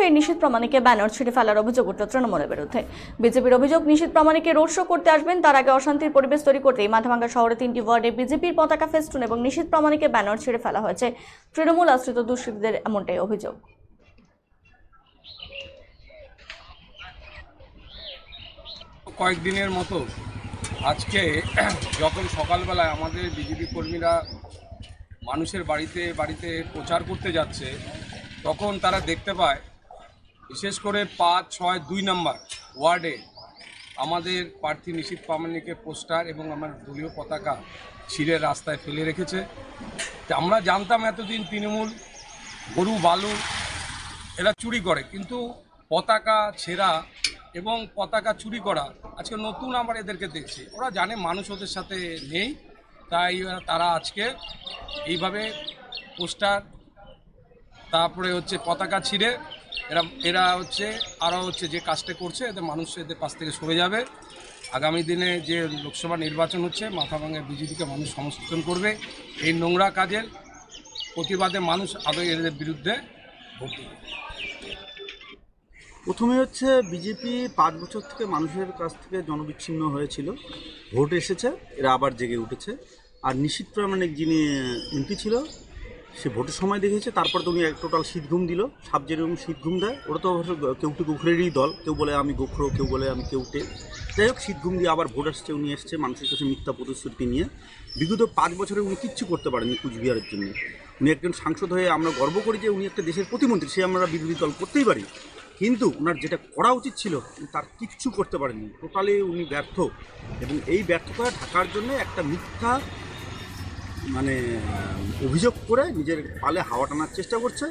ব্যবসায়ী নিশীথ প্রামাণিককে ব্যানার ছিঁড়ে ফেলার অভিযোগ উঠল তৃণমূলের বিরুদ্ধে। বিজেপির অভিযোগ, নিশীথ প্রামাণিককে রোড শো করতে আসবেন, তার আগে অশান্তির পরিবেশ তৈরি করতেই মাথাভাঙ্গা শহরে 3টি ওয়ার্ডে বিজেপির পতাকা ফেস্টুন এবং নিশীথ প্রামাণিককে ব্যানার ছিঁড়ে ফেলা হয়েছে। তৃণমূল আশ্রিত দুষ্কৃতীদের এমনটাই অভিযোগ। কয়েকদিনের মতো আজকে যখন সকালবেলায় আমাদের বিজেপি কর্মীরা মানুষের বাড়িতে বাড়িতে প্রচার করতে যাচ্ছে, তখন তারা দেখতে পায় বিশেষ করে 5, 6, 2 নম্বর ওয়ার্ডে আমাদের প্রার্থী নিশীথ প্রামাণিকের পোস্টার এবং আমার দলীয় পতাকা ছিঁড়ে রাস্তায় ফেলে রেখেছে। আমরা জানতাম এতদিন তৃণমূল গরু বালু এরা চুরি করে, কিন্তু পতাকা ছেঁড়া এবং পতাকা চুরি করা আজকে নতুন আমরা এদেরকে দেখছি। ওরা জানে মানুষ ওদের সাথে নেই, তাই তারা আজকে এইভাবে পোস্টার তারপরে হচ্ছে পতাকা ছিঁড়ে এরা হচ্ছে আরও হচ্ছে যে কাজটা করছে, এদের মানুষ এদের কাছ থেকে সরে যাবে। আগামী দিনে যে লোকসভা নির্বাচন হচ্ছে, মাথাভাঙ্গা বিজেপিকে মানুষ সমর্থন করবে। এই নোংরা কাজের প্রতিবাদে মানুষ আদৌ এদের বিরুদ্ধে ভোট দেবে। প্রথমে হচ্ছে বিজেপি 5 বছর থেকে মানুষের কাছ থেকে জনবিচ্ছিন্ন হয়েছিল, ভোট এসেছে, এরা আবার জেগে উঠেছে। আর নিশীথ প্রামাণিক যিনি এমপি ছিল, সে ভোটের সময় দেখেছে, তারপর তো উনি এক টোটাল শীতঘুম দিল। সাপ যেরকম শীতঘুম দেয়, ওরা তো অবশ্য কেউটে গোখরেরই দল, কেউ বলে আমি গোখরো, কেউ বলে আমি কেউটে। যাই হোক, শীতঘুম দিয়ে আবার ভোট আসছে, উনি এসছে মানুষের কাছে মিথ্যা প্রতিশ্রুতি নিয়ে। বিগত 5 বছরে উনি কিচ্ছু করতে পারেননি কুচবিহারের জন্য। উনি একজন সাংসদ হয়ে আমরা গর্ব করি যে উনি একটা দেশের প্রতিমন্ত্রী, সে আমরা বিরোধী দল করতেই পারি, কিন্তু ওনার যেটা করা উচিত ছিল তার কিচ্ছু করতে পারেননি। টোটালি উনি ব্যর্থ, এবং এই ব্যর্থতা ঢাকার জন্য একটা মিথ্যা অভিযোগ করে নিজের পালে হাওয়া টানার চেষ্টা করছে।